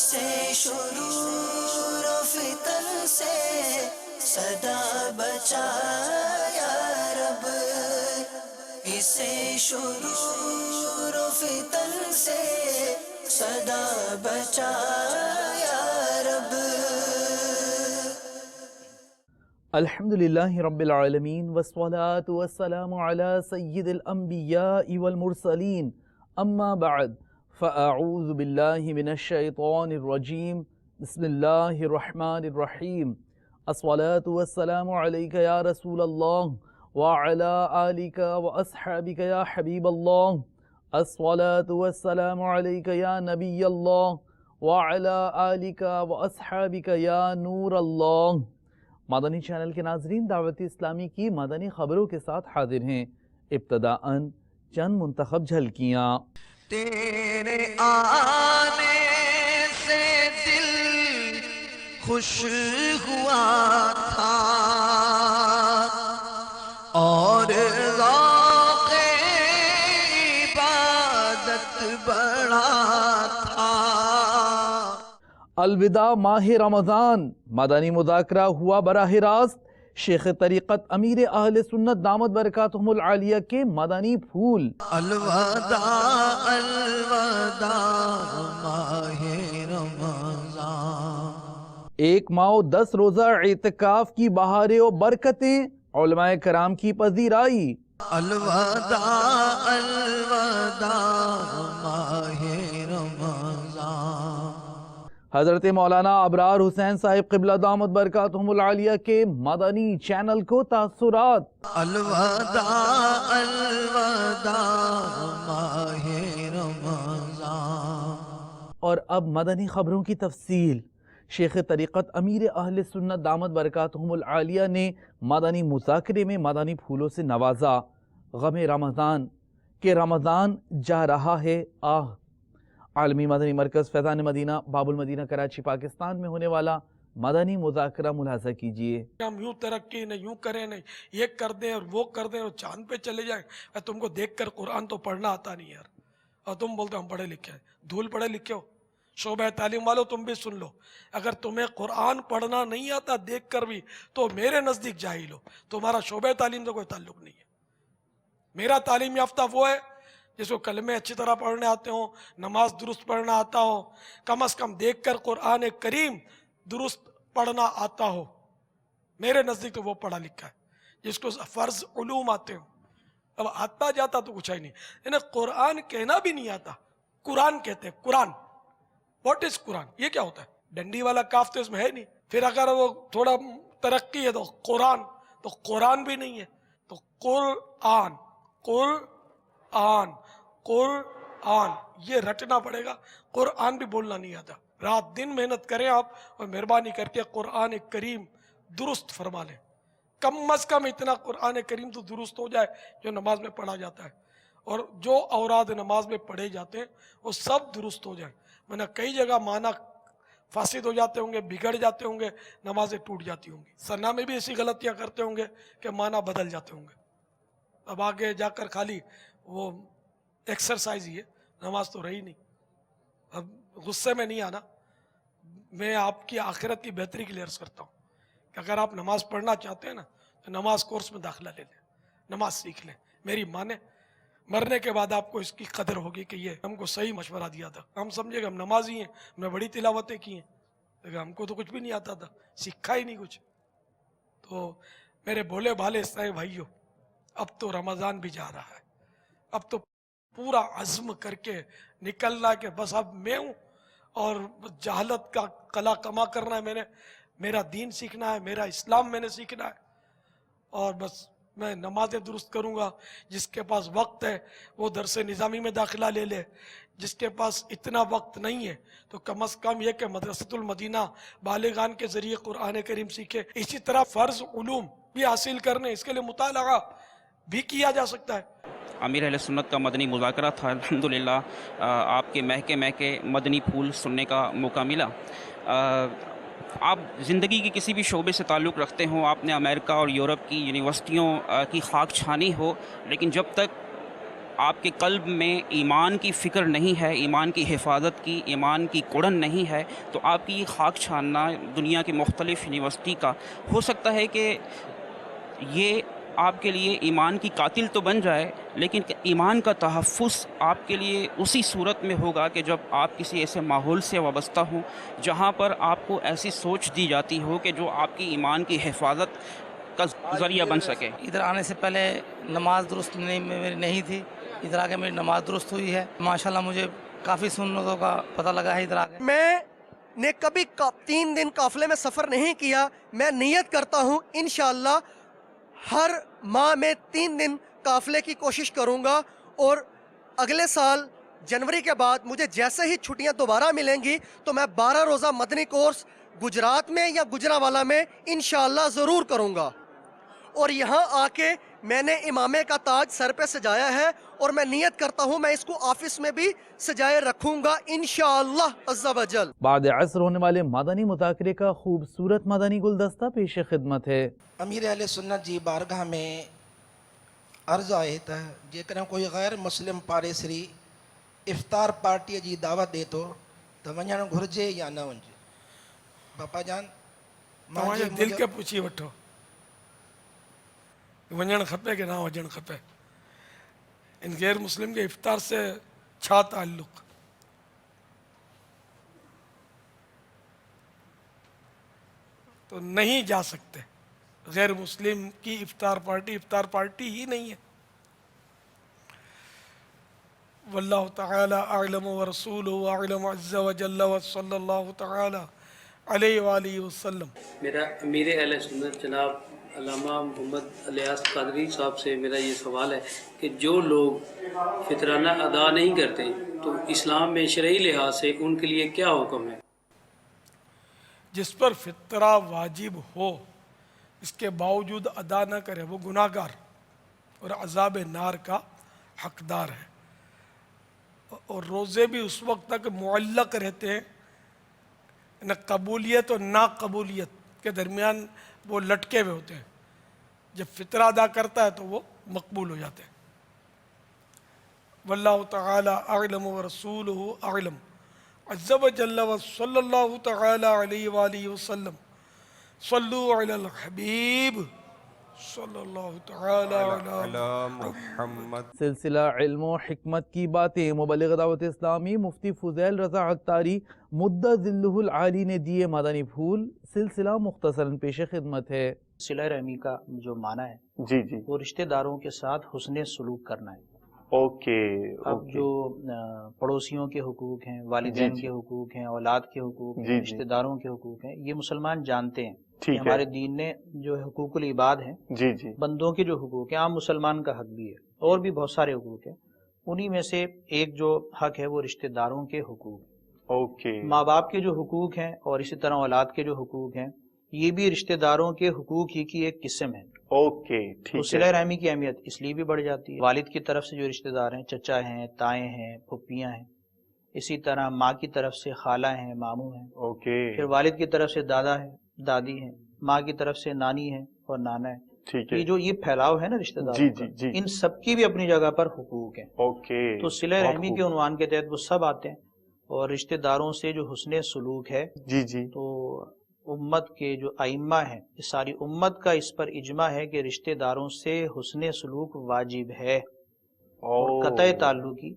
اسے شرور و فتن سے صدا بچا یا رب، اسے شرور و فتن سے صدا بچا یا رب۔ الحمدللہ رب العالمین والصلاة والسلام علی سید الانبیاء والمرسلین، اما بعد فاعوذ باللہ من الشیطان الرجیم، بسم اللہ الرحمن الرحیم۔ الصلاة والسلام علیک یا رسول اللہ وعلی آلک واصحابک یا حبیب اللہ، الصلاة والسلام علیک یا نبی اللہ وعلی آلک واصحابک یا نور اللہ۔ مدنی چینل کے ناظرین، دعوت اسلامی کی مدنی خبروں کے ساتھ حاضر ہیں۔ ابتداءً چند منتخب جھلکیاں۔ تیرے آنے سے دل خوش ہوا تھا اور ذوق عبادت بڑھا تھا۔ الوداع ماہ رمضان، مدنی مذاکرہ ہوا براہ راست شیخ طریقت امیر اہل سنت دامت برکاتہم العالیہ کے مدنی پھول۔ الوداع الوداع ماہ رمضان، 1 ماہ و 10 روزہ اعتکاف کی بہاریں و برکتیں، علماء کرام کی پذیرائی۔ الوداع الوداع ماہ رمضان، حضرت مولانا ابرار حسین صاحب قبلہ دامت برکاتہم العالیہ کے مدنی چینل کو تاثرات۔ الوداع الوداع ماہ رمضان۔ اور اب مدنی خبروں کی تفصیل۔ شیخ طریقت امیر اہل سنت دامت برکاتہم العالیہ نے مدنی مذاکرے میں مدنی پھولوں سے نوازا۔ غم رمضان کہ رمضان جا رہا ہے آہ۔ عالمی مدنی مرکز فیضان مدینہ باب المدینہ کراچی پاکستان میں ہونے والا مدنی مذاکرہ ملاحظہ کیجیے۔ ہم یوں ترقی نہیں، یوں کریں نہیں، یہ کر دیں اور وہ کر دیں اور چاند پہ چلے جائیں۔ تم کو دیکھ کر قرآن تو پڑھنا آتا نہیں یار، اور تم بولتے ہم پڑھے لکھے ہیں۔ دھول پڑھے لکھے ہو، شعبہ تعلیم والوں تم بھی سن لو، اگر تمہیں قرآن پڑھنا نہیں آتا دیکھ کر بھی تو میرے نزدیک جاہل ہو، تمہارا شعبہ تعلیم سے کوئی تعلق نہیں ہے۔ میرا تعلیم یافتہ وہ ہے جس کو کلمے اچھی طرح پڑھنے آتے ہوں، نماز درست پڑھنا آتا ہو، کم از کم دیکھ کر قرآن کریم درست پڑھنا آتا ہو۔ میرے نزدیک تو وہ پڑھا لکھا ہے جس کو فرض علوم آتے ہوں۔ اب آتا جاتا تو کچھ ہی نہیں، انہیں قرآن کہنا بھی نہیں آتا، قرآن کہتے ہیں۔ قرآن، واٹ از قرآن؟ یہ کیا ہوتا ہے؟ ڈنڈی والا کاف تو اس میں ہے نہیں۔ پھر اگر وہ تھوڑا ترقی ہے تو قرآن، تو قرآن بھی نہیں ہے، تو قرآن قرآن قرآن یہ رٹنا پڑے گا۔ قرآن بھی بولنا نہیں آتا۔ رات دن محنت کریں آپ، اور مہربانی کر کے قرآن کریم درست فرما لیں۔ کم از کم اتنا قرآن کریم تو درست ہو جائے جو نماز میں پڑھا جاتا ہے، اور جو اوراد نماز میں پڑھے جاتے ہیں وہ سب درست ہو جائیں، ورنہ کئی جگہ معنی فاسد ہو جاتے ہوں گے، بگڑ جاتے ہوں گے، نمازیں ٹوٹ جاتی ہوں گی۔ ثنا میں بھی ایسی غلطیاں کرتے ہوں گے کہ معنی بدل جاتے ہوں گے۔ اب آگے جا کر خالی وہ ایکسرسائز ہی ہے، نماز تو رہی نہیں۔ اب غصے میں نہیں آنا، میں آپ کی آخرت کی بہتری کے لیے عرض کرتا ہوں کہ اگر آپ نماز پڑھنا چاہتے ہیں نا تو نماز کورس میں داخلہ لے لیں، نماز سیکھ لیں۔ میری ماں نے مرنے کے بعد آپ کو اس کی قدر ہوگی کہ یہ ہم کو صحیح مشورہ دیا تھا۔ ہم سمجھے کہ ہم نمازی ہیں، ہم نے بڑی تلاوتیں کی ہیں، لیکن ہم کو تو کچھ بھی نہیں آتا تھا، سیکھا ہی نہیں کچھ۔ تو میرے بھولے بھالے اسلامی بھائیوں، اب تو رمضان بھی جا رہا ہے، اب تو پورا عزم کر کے نکلنا کہ بس اب میں ہوں اور جہالت کا قلع کما کرنا ہے، میں نے میرا دین سیکھنا ہے، میرا اسلام میں نے سیکھنا ہے، اور بس میں نمازیں درست کروں گا۔ جس کے پاس وقت ہے وہ درس نظامی میں داخلہ لے لے، جس کے پاس اتنا وقت نہیں ہے تو کم از کم یہ کہ مدرسۃ المدینہ بالغان کے ذریعے قرآن کریم سیکھے۔ اسی طرح فرض علوم بھی حاصل کرنے، اس کے لیے مطالعہ بھی کیا جا سکتا ہے۔ امیر اہل سنت کا مدنی مذاکرہ تھا، الحمدللہ آپ کے مہکے مدنی پھول سننے کا موقع ملا۔ آپ زندگی کے کسی بھی شعبے سے تعلق رکھتے ہوں، آپ نے امریکہ اور یورپ کی یونیورسٹیوں کی خاک چھانی ہو، لیکن جب تک آپ کے قلب میں ایمان کی فکر نہیں ہے، ایمان کی حفاظت کی، ایمان کی کڑن نہیں ہے، تو آپ کی یہ خاک چھاننا دنیا کے مختلف یونیورسٹی کا ہو سکتا ہے کہ یہ آپ کے لیے ایمان کی قاتل تو بن جائے، لیکن ایمان کا تحفظ آپ کے لیے اسی صورت میں ہوگا کہ جب آپ کسی ایسے ماحول سے وابستہ ہوں جہاں پر آپ کو ایسی سوچ دی جاتی ہو کہ جو آپ کی ایمان کی حفاظت کا ذریعہ بن سکے۔ ادھر آنے سے پہلے نماز درست میری نہیں تھی، ادھر آ کے میری نماز درست ہوئی ہے ماشاءاللہ۔ مجھے کافی سنتوں کا پتہ لگا ہے ادھر آ کے۔ میں نے کبھی 3 دن قافلے میں سفر نہیں کیا، میں نیت کرتا ہوں انشاءاللہ ہر ماہ میں 3 دن قافلے کی کوشش کروں گا، اور اگلے سال جنوری کے بعد مجھے جیسے ہی چھٹیاں دوبارہ ملیں گی تو میں 12 روزہ مدنی کورس گجرات میں یا گجرانوالہ میں انشاءاللہ ضرور کروں گا، اور یہاں آ کے میں نے امامے کا تاج سر پہ سجایا ہے، اور میں نیت کرتا ہوں میں اس کو آفس میں بھی سجائے رکھوں گا انشاءاللہ عز و جل۔ بعد عصر ہونے والے مدنی مذاکرے کا خوبصورت مدنی گلدستہ پیش خدمت ہے۔ امیر اہل سنت جی بارگاہ میں عرض آئے تا جیکر کوئی غیر مسلم پاریسری افطار پارٹی جی دعوت دے تو ونجن گھرجے یا نہ ونجے؟ باپا جان تمہارے دل کے پوچھی وٹھو ونجن کھپے کہ نہ ونجن کھپے، ان غیر مسلم کے افطار سے چھا تعلق؟ تو نہیں جا سکتے، غیر مسلم کی افطار پارٹی ہی نہیں ہے۔ واللہ تعالی اعلم ورسولہ اعلم عز وجل وصلی اللہ تعالی علیہ وآلہ وسلم۔ میرا امیر اہل سنت جناب علامہ محمد الیاس قادری صاحب سے میرا یہ سوال ہے کہ جو لوگ فطرانہ ادا نہیں کرتے تو اسلام میں شرعی لحاظ سے ان کے لیے کیا حکم ہے؟ جس پر فطرہ واجب ہو اس کے باوجود ادا نہ کرے وہ گناہ گار اور عذاب نار کا حقدار ہے، اور روزے بھی اس وقت تک معلق رہتے ہیں، نہ قبولیت اور ناقبولیت کے درمیان وہ لٹکے ہوئے ہوتے ہیں۔ جب فطرہ ادا کرتا ہے تو وہ مقبول ہو جاتے ہیں۔ واللہ تعالی اعلم ورسولہ اعلم عز وجل وصلی اللہ تعالی علیہ وآلہ وسلم۔ صلو علی الحبیب صلی اللہ تعالی علی محمد۔ سلسلہ علم و حکمت کی باتیں مبلغ دعوت اسلامی مفتی فضیل رضا عطاری مدّ ذلہ العالی نے دیے مدنی پھول، سلسلہ مختصراً پیش خدمت ہے۔ صلہ رحمی کا جو معنی ہے جی جی وہ رشتہ داروں کے ساتھ حسن سلوک کرنا ہے۔ اوکے اب جو پڑوسیوں کے حقوق ہیں، والدین کے حقوق ہیں، اولاد کے حقوق ہیں، رشتہ داروں کے حقوق ہیں، یہ مسلمان جانتے ہیں کہ ہمارے دین نے جو حقوق العباد ہیں، جی جی بندوں کے جو حقوق ہیں، عام مسلمان کا حق بھی ہے اور بھی بہت سارے حقوق ہیں، انہی میں سے ایک جو حق ہے وہ رشتہ داروں کے حقوق۔ اوکے ماں باپ کے جو حقوق ہیں اور اسی طرح اولاد کے جو حقوق ہیں، یہ بھی رشتہ داروں کے حقوق ہی کی ایک قسم ہے۔ اوکے تو ٹھیک صلہ ہے۔ رحمی کی اہمیت اس لیے بھی بڑھ جاتی ہے، والد کی طرف سے جو رشتہ دار ہیں، چچا ہیں، تائیں ہیں، پھپھیاں ہیں، اسی طرح ماں کی طرف سے خالہ ہیں، ماموں ہیں، اوکے پھر والد کی طرف سے دادا ہے، دادی ہیں، ماں کی طرف سے نانی ہے اور نانا ہے۔ ٹھیک ہے یہ جو یہ پھیلاؤ ہے نا رشتہ جی داروں جی کا، جی ان سب کی بھی اپنی جگہ پر حقوق ہیں۔ اوکے تو صلہ بہت رحمی خوب۔ کے عنوان کے تحت وہ سب آتے ہیں، اور رشتہ داروں سے جو حسن سلوک ہے، جی جی تو امت کے جو ائمہ ہیں، اس ساری امت کا اس پر اجماع ہے کہ رشتہ داروں سے حسن سلوک واجب ہے، اور قطع تعلقی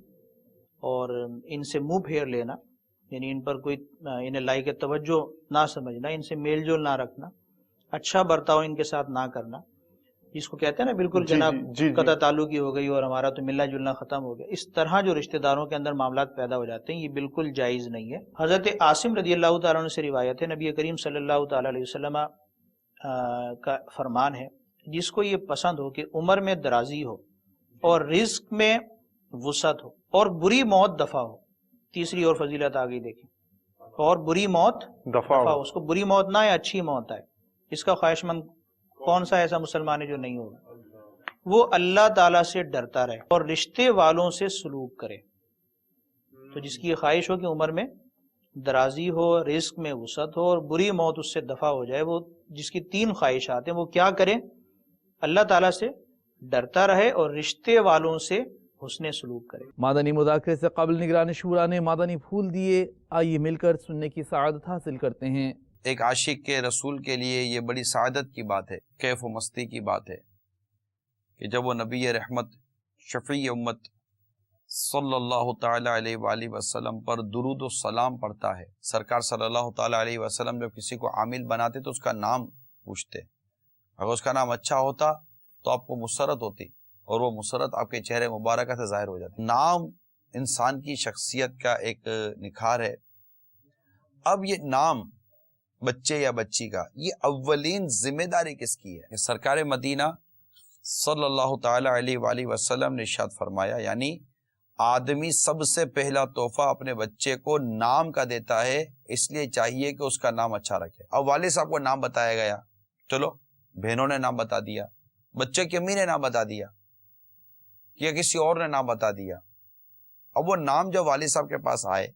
اور ان سے منہ پھیر لینا، یعنی ان پر کوئی انہیں لائق توجہ نہ سمجھنا، ان سے میل جول نہ رکھنا، اچھا برتاؤ ان کے ساتھ نہ کرنا، جس کو کہتے ہیں نا بالکل جی جناب جی جی قطع تعلقی ہو گئی اور ہمارا تو ملنا جلنا ختم ہو گیا، اس طرح جو رشتہ داروں کے اندر معاملات پیدا ہو جاتے ہیں یہ بالکل جائز نہیں ہے۔ حضرت عاصم رضی اللہ تعالیٰ عنہ سے روایت ہے، نبی کریم صلی اللہ تعالیٰ علیہ وسلم کا فرمان ہے، جس کو یہ پسند ہو کہ عمر میں درازی ہو اور رزق میں وسعت ہو اور بری موت دفع ہو۔ تیسری اور فضیلت آگئی دیکھیں، اور بری موت دفع ہو، اس کو بری موت نہ آئے، اچھی موت آئے۔ اس کا خواہش مند کون سا ایسا مسلمان ہے جو نہیں ہوگا؟ وہ اللہ تعالیٰ سے ڈرتا رہے اور رشتے والوں سے سلوک کرے۔ تو جس کی یہ خواہش ہو کہ عمر میں درازی ہو، رزق میں وسعت ہو اور بری موت اس سے دفع ہو جائے، وہ جس کی 3 خواہشات ہیں وہ کیا کرے؟ اللہ تعالیٰ سے ڈرتا رہے اور رشتے والوں سے حسن سلوک کرے. مادنی مذاکرے سے قبل نگران شورا نے مادنی پھول دیے. آئیے مل کر سننے کی سعادت حاصل کرتے ہیں. ایک عاشق کے رسول کے لیے یہ بڑی سعادت کی بات ہے، کیف و مستی کی بات ہے کہ جب وہ نبی رحمت شفیع امت صلی اللہ تعالیٰ علیہ وآلہ وسلم پر درود و سلام پڑھتا ہے. سرکار صلی اللہ تعالیٰ علیہ وسلم جب کسی کو عامل بناتے تو اس کا نام پوچھتے. اگر اس کا نام اچھا ہوتا تو آپ کو مسرت ہوتی اور وہ مسرت آپ کے چہرے مبارکہ سے ظاہر ہو جاتی. نام انسان کی شخصیت کا ایک نکھار ہے. اب یہ نام بچے یا بچی کا یہ اولین ذمہ داری کس کی ہے؟ سرکار مدینہ صلی اللہ تعالیٰ علیہ وآلہ وسلم نے ارشاد فرمایا، یعنی آدمی سب سے پہلا تحفہ اپنے بچے کو نام کا دیتا ہے، اس لیے چاہیے کہ اس کا نام اچھا رکھے. اب والد صاحب کو نام بتایا گیا، چلو بہنوں نے نام بتا دیا، بچے کی امی نے نام بتا دیا یا کسی اور نے نام بتا دیا. اب وہ نام جب والد صاحب کے پاس آئے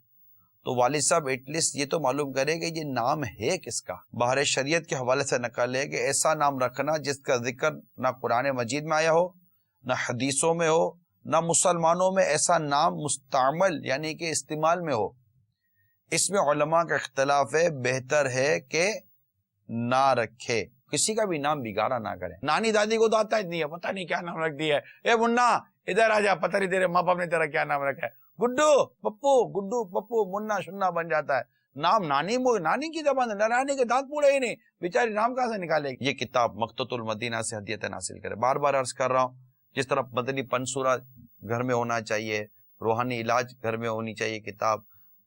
تو والد صاحب ایٹ لیسٹ یہ تو معلوم کرے کہ یہ نام ہے کس کا. باہر شریعت کے حوالے سے نقل ہے کہ ایسا نام رکھنا جس کا ذکر نہ قرآن مجید میں آیا ہو، نہ حدیثوں میں ہو، نہ مسلمانوں میں ایسا نام مستعمل یعنی کہ استعمال میں ہو. اس میں علماء کا اختلاف ہے، بہتر ہے کہ نہ رکھے. کسی کا بھی نام بگاڑا نہ کرے. نانی دادی کو تو آتا ہی نہیں ہے، پتہ نہیں کیا نام رکھ دیا ہے. اے منا ادھر آ جا، پتہ نہیں تیرے ماں باپ نے تیرا کیا نام رکھا ہے. گڈو پپو منا شنا بن جاتا ہے. نام نانی کی زبان ہے، نانی کے دانت پوڑے ہی نہیں، بیچاری نام کہاں سے نکالے گی. یہ کتاب مقتۃ المدینہ سے ہدیت حاصل کرے. بار بار عرض کر رہا ہوں، جس طرح مدنی پنسورہ گھر میں ہونا چاہیے، روحانی علاج گھر میں ہونی چاہیے کتاب،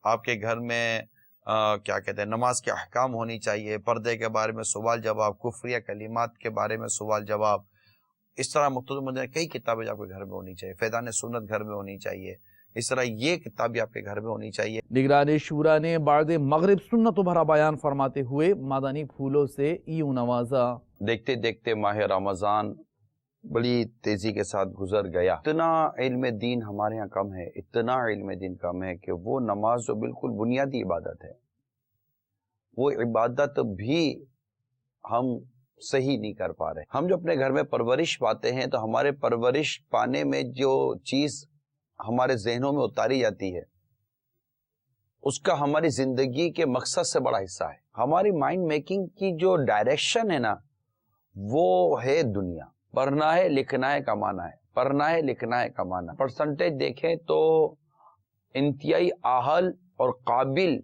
آپ کے گھر میں کیا کہتے ہیں نماز کے احکام ہونی چاہیے، پردے کے بارے میں سوال جواب، کفریہ کلمات کے بارے میں سوال جواب، اس طرح مقتدی مدینہ کئی کتابیں آپ کے گھر میں ہونی چاہیے. فیضان سنت گھر میں ہونی چاہیے. اس طرح یہ کتاب بھی آپ کے گھر میں ہونی چاہیے. نگران شورا نے بعد مغرب سنت و بھرا بیان فرماتے ہوئے مادانی پھولوں سے یوں نوازا. دیکھتے دیکھتے ماہ رمضان بڑی تیزی کے ساتھ گزر گیا. اتنا علم دین ہمارے ہاں کم ہے، اتنا علم دین کم ہے کہ وہ نماز جو بالکل بنیادی عبادت ہے، وہ عبادت بھی ہم صحیح نہیں کر پا رہے. ہم جو اپنے گھر میں پرورش پاتے ہیں تو ہمارے پرورش پانے میں جو چیز ہمارے ذہنوں میں اتاری جاتی ہے اس کا ہماری زندگی کے مقصد سے بڑا حصہ ہے. ہماری مائنڈ میکنگ کی جو ڈائریکشن ہے نا وہ ہے دنیا. پڑھنا ہے لکھنا ہے کمانا ہے، پڑھنا ہے لکھنا ہے کمانا. پرسنٹیج دیکھیں تو انتہائی اہل اور قابل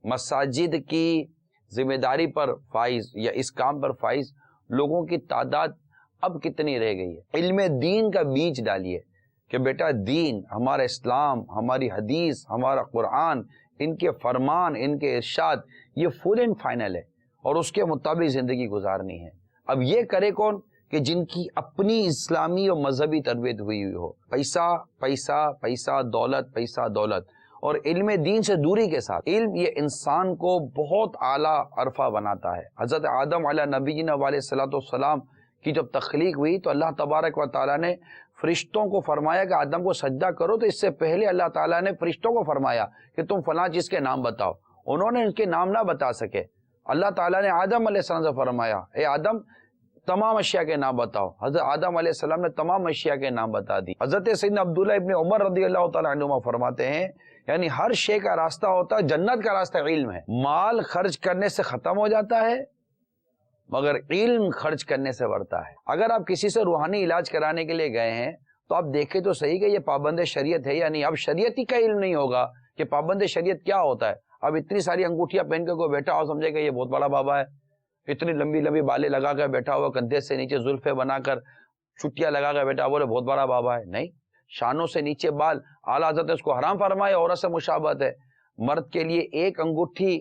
مساجد کی ذمہ داری پر فائز یا اس کام پر فائز لوگوں کی تعداد اب کتنی رہ گئی ہے. علم دین کا بیج ڈالیے کہ بیٹا دین، ہمارا اسلام، ہماری حدیث، ہمارا قرآن، ان کے فرمان، ان کے ارشاد یہ فل اینڈ فائنل ہے اور اس کے مطابق زندگی گزارنی ہے. اب یہ کرے کون کہ جن کی اپنی اسلامی اور مذہبی تربیت ہوئی ہو. پیسہ پیسہ پیسہ، دولت پیسہ دولت، اور علم دین سے دوری کے ساتھ. علم یہ انسان کو بہت اعلیٰ عرفہ بناتا ہے. حضرت آدم علیہ نبینا علیہ الصلوۃ والسلام کی جب تخلیق ہوئی تو اللہ تبارک و تعالیٰ نے فرشتوں کو فرمایا کہ آدم کو سجدہ کرو، تو اس سے پہلے اللہ تعالیٰ نے فرشتوں کو فرمایا کہ تم فلاں چیز کے نام بتاؤ. انہوں نے ان کے نام نہ بتا سکے. اللہ تعالیٰ نے آدم علیہ السلام سے فرمایا اے آدم تمام اشیاء کے نام بتاؤ. حضرت آدم علیہ السلام نے تمام اشیاء کے نام بتا دی. حضرت سیدنا عبداللہ ابن عمر رضی اللہ تعالیٰ عنہما فرماتے ہیں یعنی ہر شے کا راستہ ہوتا ہے، جنت کا راستہ علم ہے. مال خرچ کرنے سے ختم ہو جاتا ہے مگر علم خرچ کرنے سے بڑھتا ہے. اگر آپ کسی سے روحانی علاج کرانے کے لیے گئے ہیں تو آپ دیکھیں تو صحیح کہ یہ پابند شریعت ہے یا نہیں. اب شریعت ہی کا علم نہیں ہوگا کہ پابند شریعت کیا ہوتا ہے. اب اتنی ساری انگوٹھیاں پہن کے کوئی بیٹھا ہو سمجھے کہ یہ بہت بڑا بابا ہے، اتنی لمبی لمبی بالیں لگا کر بیٹھا ہوا، کندھے سے نیچے زلفیں بنا کر چھٹیاں لگا کر بیٹھا، بولے بہت بڑا بابا ہے. نہیں، شانوں سے نیچے بال اعلیٰ حضرت نے اس کو حرام فرمایا. عورت سے مشابہت ہے. مرد کے لیے ایک انگوٹھی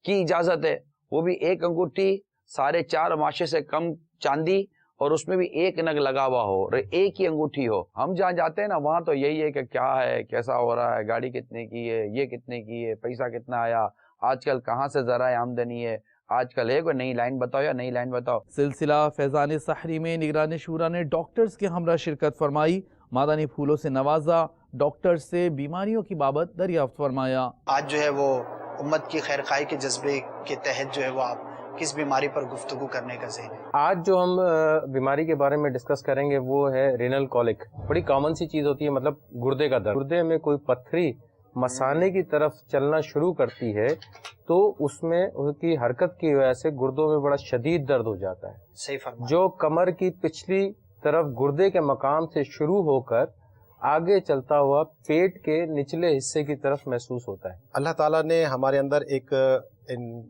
کی اجازت ہے، وہ بھی ایک انگوٹھی 4.5 ماشے سے کم چاندی اور اس میں بھی ایک نگ لگا ہوا ہو اور ایک ہی انگوٹھی ہو. ہم جہاں جاتے ہیں نا وہاں تو یہی ہے کہ کیا ہے، کیسا ہو رہا ہے، گاڑی کتنے کی ہے، یہ کتنے کی ہے، پیسہ کتنا آیا، آج کل کہاں سے ذرائع آمدنی ہے، آج کل ہے کوئی نئی لائن بتاؤ یا نئی لائن بتاؤ. سلسلہ فیضان سحری میں نگران شورا نے ڈاکٹرز کے ہمراہ شرکت فرمائی. مادانی پھولوں سے نوازا. ڈاکٹر سے بیماریوں کی بابت دریافت فرمایا. آج جو ہے وہ امت کی خیر خواہی کے جذبے کے تحت جو ہے وہ آپ کس بیماری پر گفتگو کرنے کا ذہن ہے؟ آج جو ہم بیماری کے بارے میں ڈسکس کریں گے وہ ہے رینل کولک. بڑی کامن سی چیز ہوتی ہے، مطلب گردے کا درد. گردے میں کوئی پتھری مثانے کی طرف چلنا شروع کرتی ہے تو اس میں اس کی حرکت کی وجہ سے گردوں میں بڑا شدید درد ہو جاتا ہے. صحیح فرمایا. جو کمر کی پچھلی طرف گردے کے مقام سے شروع ہو کر آگے چلتا ہوا پیٹ کے نچلے حصے کی طرف محسوس ہوتا ہے. اللہ تعالیٰ نے ہمارے اندر ایک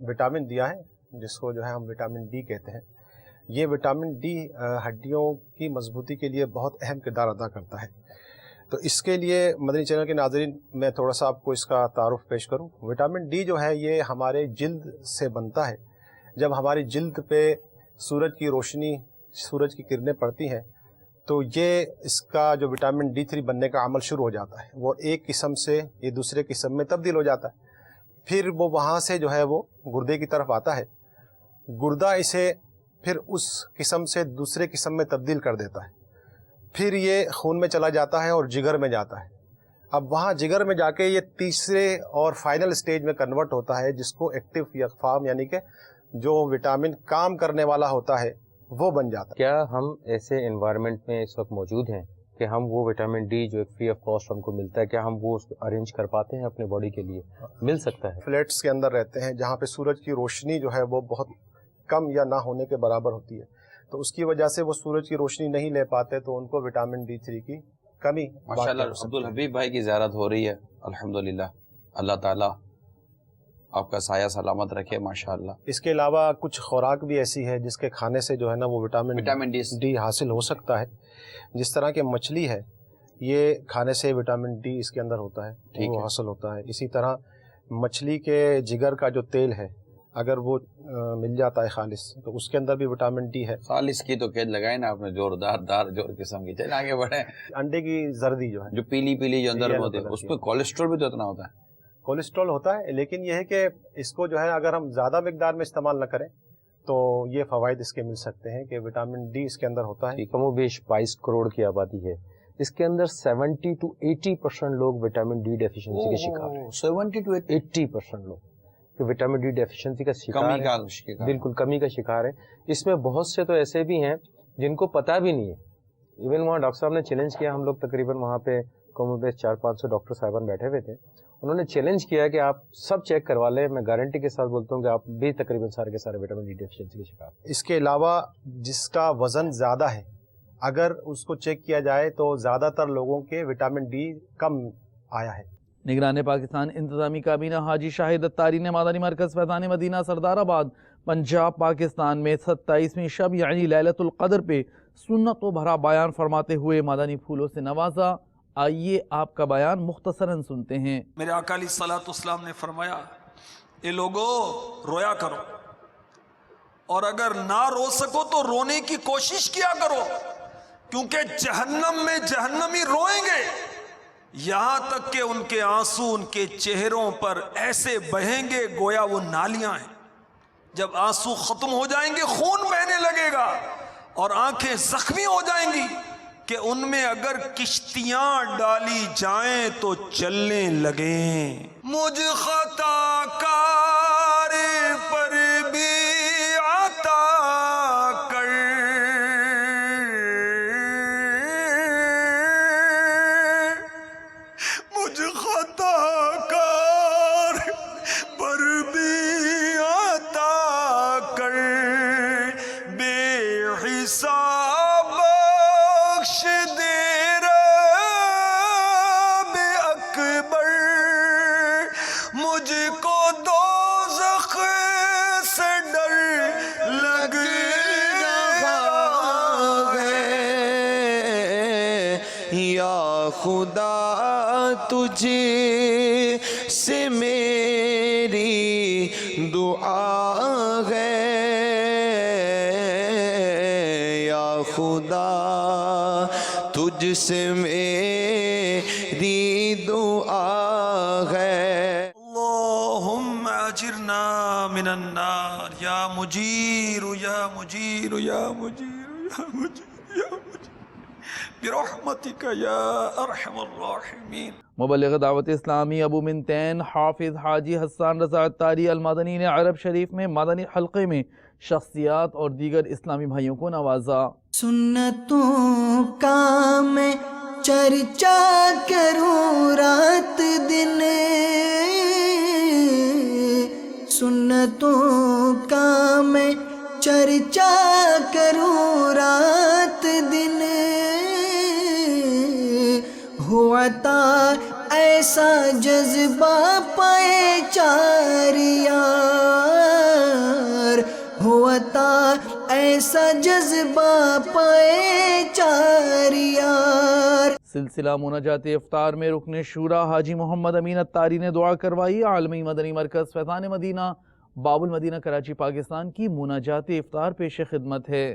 وٹامن دیا ہے جس کو جو ہے ہم وٹامن ڈی کہتے ہیں. یہ وٹامن ڈی ہڈیوں کی مضبوطی کے لیے بہت اہم کردار ادا کرتا ہے. تو اس کے لیے مدنی چینل کے ناظرین میں تھوڑا سا آپ کو اس کا تعارف پیش کروں. وٹامن ڈی جو ہے یہ ہمارے جلد سے بنتا ہے. جب ہماری جلد پہ سورج کی روشنی، سورج کی کرنیں پڑتی ہیں تو یہ اس کا جو وٹامن ڈی 3 بننے کا عمل شروع ہو جاتا ہے. وہ ایک قسم سے یہ دوسرے قسم میں تبدیل ہو جاتا ہے. پھر وہ وہاں سے جو ہے وہ گردے کی طرف آتا ہے. گردہ اسے پھر اس قسم سے دوسرے قسم میں تبدیل کر دیتا ہے. پھر یہ خون میں چلا جاتا ہے اور جگر میں جاتا ہے. اب وہاں جگر میں جا کے یہ تیسرے اور فائنل اسٹیج میں کنورٹ ہوتا ہے جس کو ایکٹیو یا فارم یعنی کہ جو وٹامن کام کرنے والا ہوتا ہے وہ بن جاتا ہے. کیا ہم ایسے انوائرمنٹ میں اس وقت موجود ہیں کہ ہم وہ وٹامن ڈی جو ایک فری آف کاسٹ ہم کو ملتا ہے، کیا ہم وہ ارینج کر پاتے ہیں اپنے باڈی کے لیے؟ مل سکتا ہے. فلیٹس کے اندر رہتے ہیں جہاں پہ سورج کی روشنی جو ہے وہ بہت کم یا نہ ہونے کے برابر ہوتی ہے، تو اس کی وجہ سے وہ سورج کی روشنی نہیں لے پاتے تو ان کو وٹامن ڈی 3 کی کمی. ماشاءاللہ عبدالحبیب بھائی کی زیارت ہو رہی ہے الحمدللہ. اللہ تعالیٰ آپ کا سایہ سلامت رکھے ماشاءاللہ. اس کے علاوہ کچھ خوراک بھی ایسی ہے جس کے کھانے سے جو ہے نا وہ وٹامن ڈی حاصل ہو سکتا ہے. جس طرح کہ مچھلی ہے یہ کھانے سے وٹامن ڈی اس کے اندر ہوتا ہے، وہ حاصل ہوتا ہے. اسی طرح مچھلی کے جگر کا جو تیل ہے اگر وہ مل جاتا ہے خالص تو اس کے اندر بھی وٹامن ڈی ہے. خالص کی تو قید لگائے نا آپ نے، زوردار جور قسم کی. چلیں آگے بڑھیں. انڈے کی زردی جو ہے، جو پیلی جو اندر ہوتی ہے، اس پہ کولیسٹرول بھی تو اتنا ہوتا ہے. کولیسٹرول ہوتا ہے لیکن یہ ہے کہ اس کو جو ہے اگر ہم زیادہ مقدار میں استعمال نہ کریں تو یہ فوائد اس کے مل سکتے ہیں کہ وٹامن ڈی اس کے اندر ہوتا ہے. کم و بیش 22 کروڑ کی آبادی ہے، اس کے اندر 70 to 80% لوگ وٹامن ڈی ڈیفیشنسی کے شکار ہیں. 70 to 80% لوگ کہ وٹامن ڈی ڈیفیشنسی کا شکار ہیں، بالکل کمی کا شکار ہے. اس میں بہت سے تو ایسے بھی ہیں جن کو پتہ بھی نہیں ہے. ایون وہاں ڈاکٹر صاحب نے چیلنج کیا، ہم لوگ تقریباً وہاں پہ کم و بیش 400-500 ڈاکٹر صاحبان بیٹھے ہوئے تھے. انہوں نے چیلنج کیا کہ آپ سب چیک کروا لیں. میں گارنٹی کے ساتھ بولتا ہوں کہ آپ بھی تقریباً سارے کے سارے وٹامن ڈی ڈیفیشنسی کے شکار. اس کے علاوہ جس کا وزن زیادہ ہے اگر اس کو چیک کیا جائے تو زیادہ تر لوگوں کے وٹامن ڈی کم آیا ہے. نگران پاکستان انتظامی کابینہ حاجی شاہد اتاری نے مدنی مرکز فیضان مدینہ سردار آباد پنجاب پاکستان میں 27ویں شب یعنی لیلۃ القدر پہ سنتوں بھرا بیان فرماتے ہوئے مدنی پھولوں سے نوازا. آئیے آپ کا بیان مختصراً سنتے ہیں. میرے آقا علیہ الصلوۃ والسلام نے فرمایا، اے لوگو رویا کرو، اور اگر نہ رو سکو تو رونے کی کوشش کیا کرو، کیونکہ جہنم میں جہنمی روئیں گے یہاں تک کہ ان کے آنسو ان کے چہروں پر ایسے بہیں گے گویا وہ نالیاں ہیں. جب آنسو ختم ہو جائیں گے خون بہنے لگے گا اور آنکھیں زخمی ہو جائیں گی کہ ان میں اگر کشتیاں ڈالی جائیں تو چلنے لگیں. مجھ خطا کار پر بھی عطا کر، مجھ خطا کار پر بھی عطا کر، بے حساب بخش دے رب اکبر. مجھ کو دوزخ سے ڈر لگ رہا ہے یا خدا تجھ سے میری دعا ہے، یا خدا تجھ سے میری دعا ہے. اللہم اجرنا من النار یا مجیر یا مجیر یا مجیر یا مجیر یا مجیر برحمتک یا ارحم الراحمین۔ مبلغ دعوت اسلامی ابو منتین حافظ حاجی حسان رضا عطاری المدنی نے عرب شریف میں مدنی حلقے میں شخصیات اور دیگر اسلامی بھائیوں کو نوازا۔ سنتوں کا میں چرچا کروں رات دن، سنتوں کا میں چرچا کروں رات دن، ہوا تا ایسا جذبہ پائے چار یار، ہوا تا ایسا جذبہ پائے چار یار۔ سلسلہ مناجات افطار میں رکن شورا حاجی محمد امین عطاری نے دعا کروائی۔ عالمی مدنی مرکز فیضان مدینہ باب المدینہ کراچی پاکستان کی مناجات افطار پیش خدمت ہے۔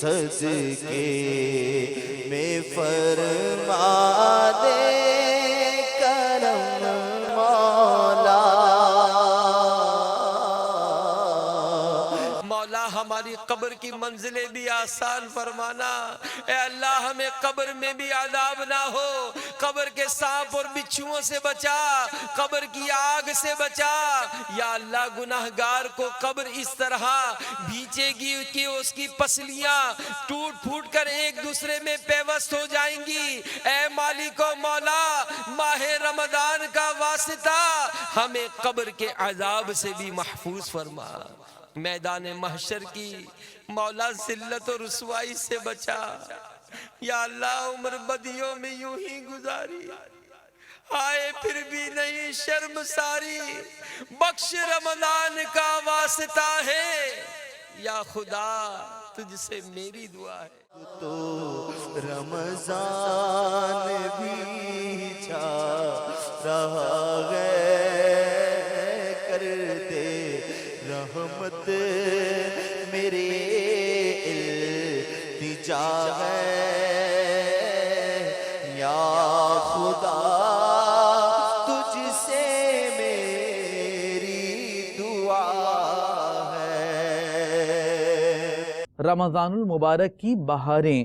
صدقے میں فرما دے کرم مولا، مولا ہماری قبر کی منزلیں بھی آسان فرمانا۔ اے اللہ ہمیں قبر میں بھی عذاب نہ ہو، قبر کے سانپ اور بچھوؤں سے بچا، قبر کی آگ سے بچا۔ یا اللہ گناہگار کو قبر اس طرح بھیچے گی کہ اس کی پسلیاں ٹوٹ پھوٹ کر ایک دوسرے میں پیوست ہو جائیں گی۔ اے مالک و مولا ماہ رمضان کا واسطہ ہمیں قبر کے عذاب سے بھی محفوظ فرما، میدان محشر کی مولا ذلت و رسوائی سے بچا۔ یا اللہ عمر بدیوں میں یوں ہی گزاری، آئے پھر بھی نہیں شرم ساری، بخش رمضان کا واسطہ ہے، یا خدا تجھ سے میری دعا ہے۔ تو رمضان بھی چھا رہا ہے، کر دے رحمت میرے التجا ہے، یا خدا تجھ سے میری دعا ہے۔ رمضان المبارک کی بہاریں،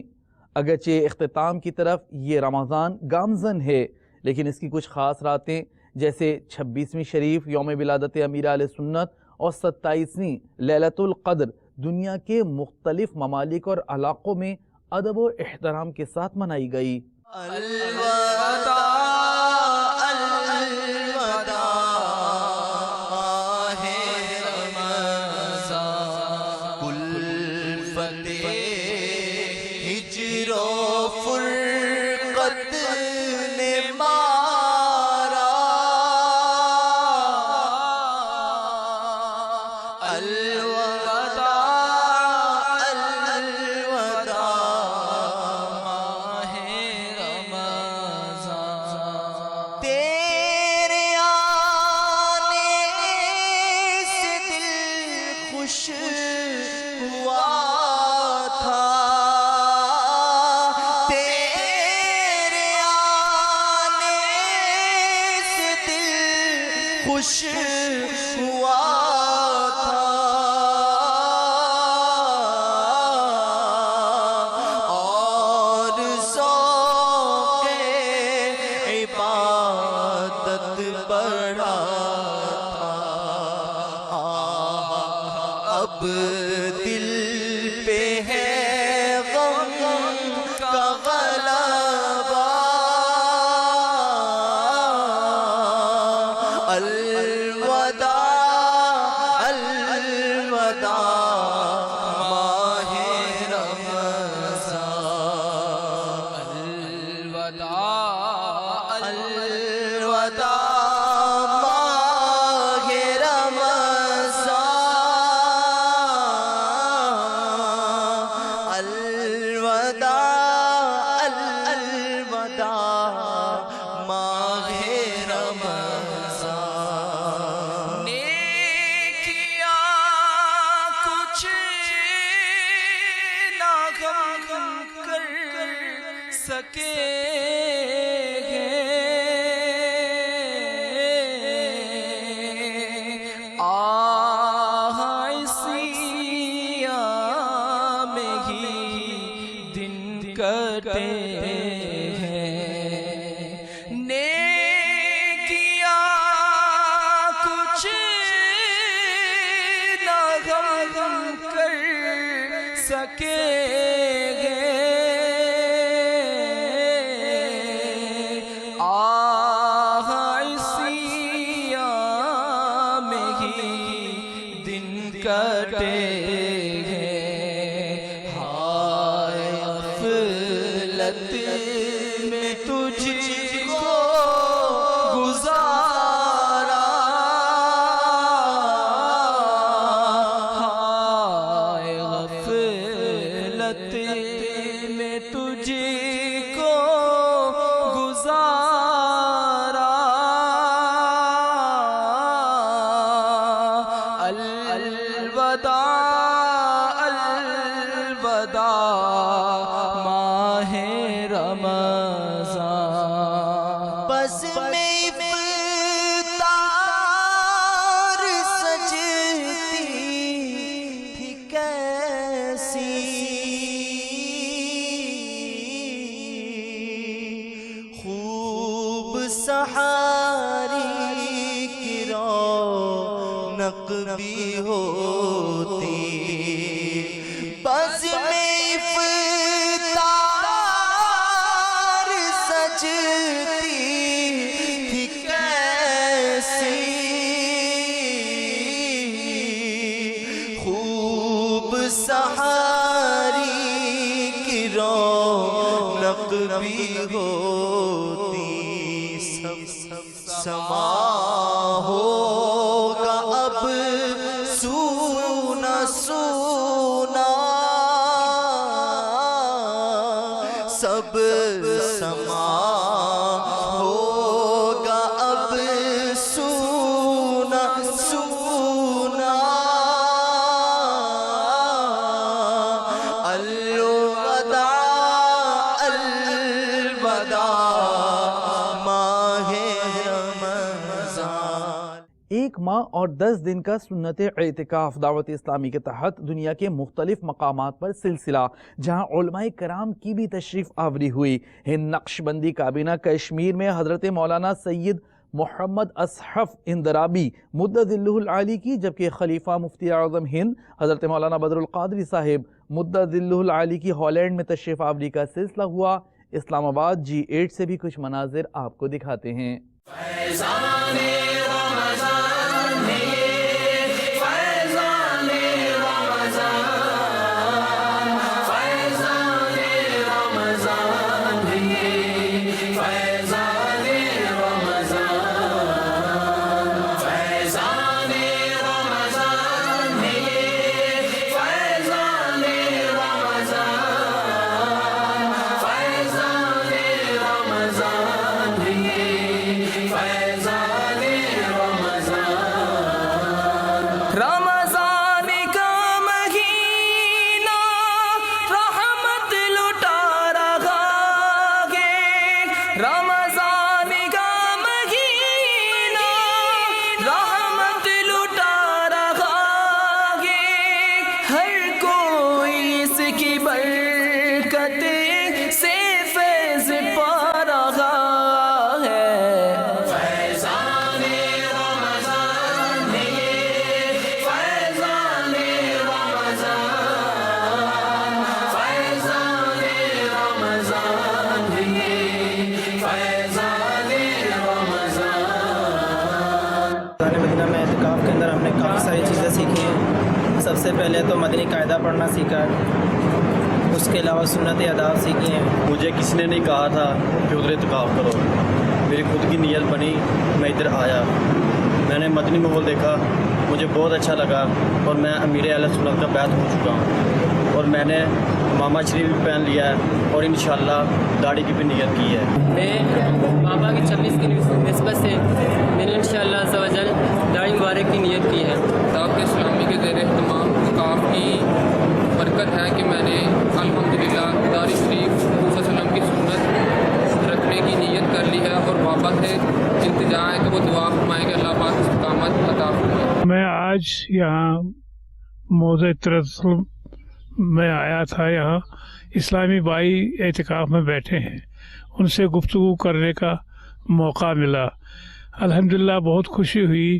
اگرچہ اختتام کی طرف یہ رمضان گامزن ہے، لیکن اس کی کچھ خاص راتیں جیسے 26ویں شریف یوم ولادت امیر اہل سنت اور 27ویں لیلۃ القدر دنیا کے مختلف ممالک اور علاقوں میں ادب و احترام کے ساتھ منائی گئی۔ الوداع الوداع ماہ رمضان، الفت ہجر و فرقت نے مارا، الوداع الوداع ماہ رمضان، تیرے آنے سے دل خوش ہوا تھا، تیرے آنے سے دل خوش ہوا تھا، اور ذوق عبادت بڑھا تھا، اب دل پہ ہے غم کا غلبہ، الوداع الوداع ماہ رمضان، الوداع الوداع ماہ رمضان، کچھ نہ غم کر سکے گے آہ اسی میں ہی دن کٹے گے ہائے غفلت میں تجھ کو گزارا ہائے غفلت میں تجھ کو گزارا الوداع الوداع ماہ رمضان بس میں افطار سجتی تھی کیسی خوب سحاری کی رونق بھی ہوتی بس میں افطار سجتی تھی کیسی خوب سحاری کی رونق بھی ہوتی سب سما ہوگا اب سونا سونا سب سما ہوگا اب سونا سونا الوداع الوداع ماہ رمضان 1 ماہ اور 10 دن کا سنت اعتکاف دعوت اسلامی کے تحت دنیا کے مختلف مقامات پر سلسلہ جہاں علماء کرام کی بھی تشریف آوری ہوئی ہند نقش بندی کابینہ کشمیر میں حضرت مولانا سید محمد اصحف اندرابی مدد اللہ العالی کی جبکہ خلیفہ مفتی اعظم ہند حضرت مولانا بدر القادری صاحب مدد اللہ العالی کی ہالینڈ میں تشریف آوری کا سلسلہ ہوا اسلام آباد G8 سے بھی کچھ مناظر آپ کو دکھاتے ہیں رمضان کا مہینہ رحمت لٹا رہا ہے رمضان کا مہینہ رحمت لٹا رہا ہے ہر کوئی اس کی برکت سے فیض پا رہا ہے مدینہ میں اعتکاف کے اندر ہم نے کافی ساری چیزیں سیکھی ہیں سب سے پہلے تو مدنی قاعدہ پڑھنا سیکھا ہے اس کے علاوہ سنت آداب سیکھی ہیں مجھے کسی نے نہیں کہا تھا کہ ادھر اعتکاف کرو میری خود کی نیت بنی میں ادھر آیا میں نے مدنی ماحول دیکھا مجھے بہت اچھا لگا اور میں امیر اہل سنت کا بیعت ہو چکا ہوں اور میں نے امامہ شریف بھی پہن لیا ہے اور انشاءاللہ داڑھی کی بھی نیت کی ہے میں بابا کی 26 کی نسبت سے میں نے انشاءاللہ عز و جل داڑھی مبارک کی نیت کی ہے دعوت اسلامی کے زیر اہتمام اعتکاف کی برکت ہے کہ میں نے الحمدللہ داڑھی شریف صلی اللہ علیہ وسلم کی سنت رکھنے کی نیت کر لی ہے اور بابا سے التجا ہے کہ وہ دعا فرمائیں کہ اللہ پاک استقامت عطا فرمائے میں آج یہاں موضع ترسل میں آیا تھا یہاں اسلامی بھائی اعتکاف میں بیٹھے ہیں ان سے گفتگو کرنے کا موقع ملا الحمدللہ بہت خوشی ہوئی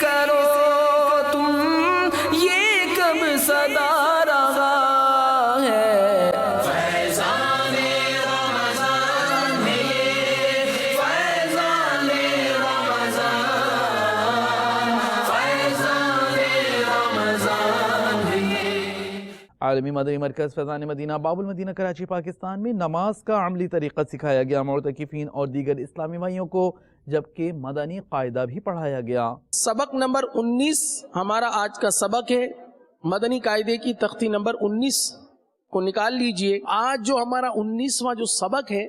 کرو تم یہ کب صدا رہا ہے فیضان رمضان ہے فیضان رمضان فیضان رمضان ہے۔ عالمی مدنی مرکز فیضان مدینہ باب المدینہ کراچی پاکستان میں نماز کا عملی طریقہ سکھایا گیا معتکفین اور دیگر اسلامی بھائیوں کو، جبکہ مدنی قاعدہ بھی پڑھایا گیا۔ سبق نمبر 19 ہمارا آج کا سبق ہے، مدنی قاعدے کی تختی نمبر 19 کو نکال لیجئے۔ آج جو ہمارا 19واں جو سبق ہے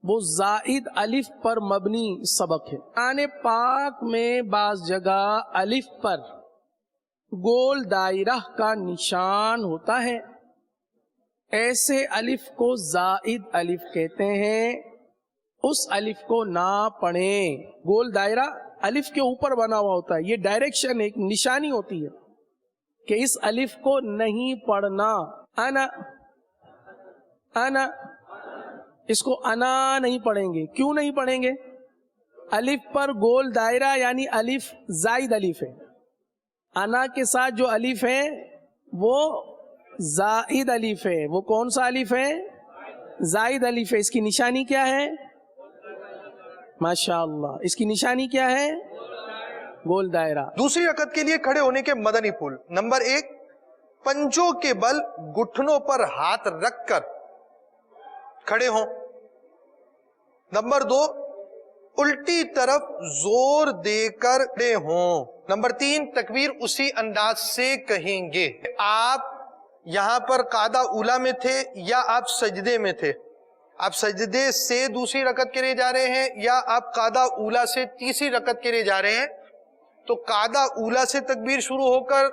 وہ زائد الف پر مبنی سبق ہے۔ قرآن پاک میں بعض جگہ الف پر گول دائرہ کا نشان ہوتا ہے، ایسے الف کو زائد الف کہتے ہیں، اس الف کو نہ پڑھیں۔ گول دائرہ الف کے اوپر بنا ہوا ہوتا ہے، یہ ڈائریکشن ایک نشانی ہوتی ہے کہ اس الف کو نہیں پڑھنا۔ انا انا اس کو انا نہیں پڑھیں گے۔ کیوں نہیں پڑھیں گے؟ الف پر گول دائرہ یعنی الف زائد الف ہے، انا کے ساتھ جو الف ہے وہ زائد الف ہے۔ وہ کون سا الف ہے؟ زائد الف ہے۔ اس کی نشانی کیا ہے؟ ماشاءاللہ، اس کی نشانی کیا ہے؟ گول دائرہ۔ دوسری رکعت کے لیے کھڑے ہونے کے مدنی پھول۔ نمبر 1، پنجوں کے بل گھٹنوں پر ہاتھ رکھ کر کھڑے ہوں۔ نمبر 2، الٹی طرف زور دے کر کھڑے ہوں۔ نمبر 3، تکبیر اسی انداز سے کہیں گے۔ آپ یہاں پر قاعدہ اولا میں تھے یا آپ سجدے میں تھے؟ آپ سجدے سے دوسری رکعت کے لیے جا رہے ہیں یا آپ قاعدہ اولا سے تیسری رکعت کے لیے جا رہے ہیں؟ تو قاعدہ اولا سے تکبیر شروع ہو کر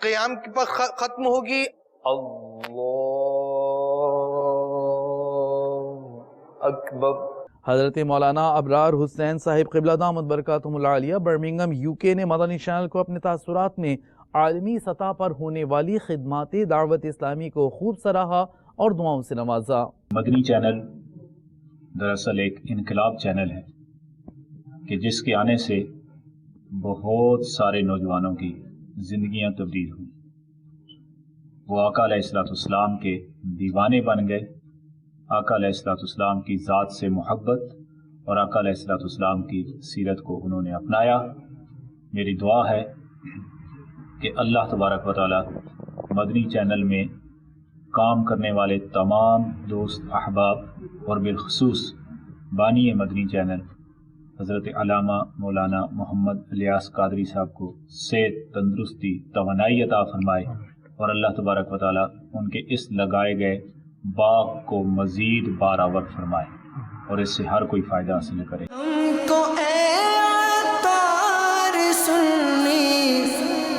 قیام پر ختم ہوگی۔ اللہ اکبر۔ حضرت مولانا ابرار حسین صاحب قبلہ دامت برکاتہم العالیہ برمنگم UK نے مدنی چینل کو اپنے تاثرات میں عالمی سطح پر ہونے والی خدمات دعوت اسلامی کو خوب سراہا اور دعاؤں سے نوازا۔ مدنی چینل دراصل ایک انقلاب چینل ہے کہ جس کے آنے سے بہت سارے نوجوانوں کی زندگیاں تبدیل ہوئیں۔ وہ آقا علیہ السلام کے دیوانے بن گئے، آقا علیہ السلام کی ذات سے محبت اور آقا علیہ السلام کی سیرت کو انہوں نے اپنایا۔ میری دعا ہے کہ اللہ تبارک و تعالی مدنی چینل میں کام کرنے والے تمام دوست احباب اور بالخصوص بانی مدنی چینل حضرت علامہ مولانا محمد الیاس قادری صاحب کو صحت، تندرستی، توانائی عطا فرمائے اور اللہ تبارک و تعالی ان کے اس لگائے گئے باغ کو مزید بارآور فرمائے اور اس سے ہر کوئی فائدہ حاصل کرے۔ ہم کو اے عطار سنی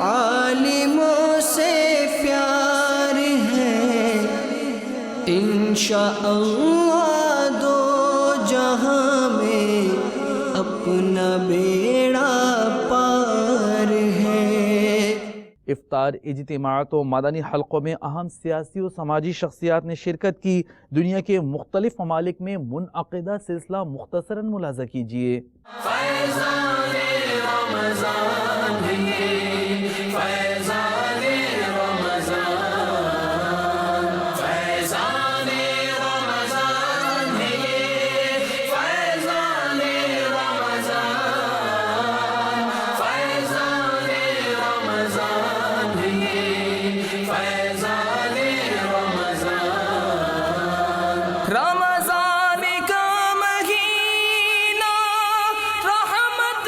عالموں سے پیار ہے، انشاءاللہ دو جہاں میں اپنا بیڑا پار ہے۔ افطار اجتماعات و مدنی حلقوں میں اہم سیاسی و سماجی شخصیات نے شرکت کی۔ دنیا کے مختلف ممالک میں منعقدہ سلسلہ مختصراً ملاحظہ کیجیے۔ فیضان رمضان ہے فیضان رمضان فیضان رمضان ہے فیضان رمضان فیضان رمضان ہے فیضان رمضان۔ رمضان کا مہینہ رحمت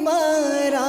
12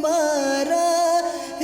12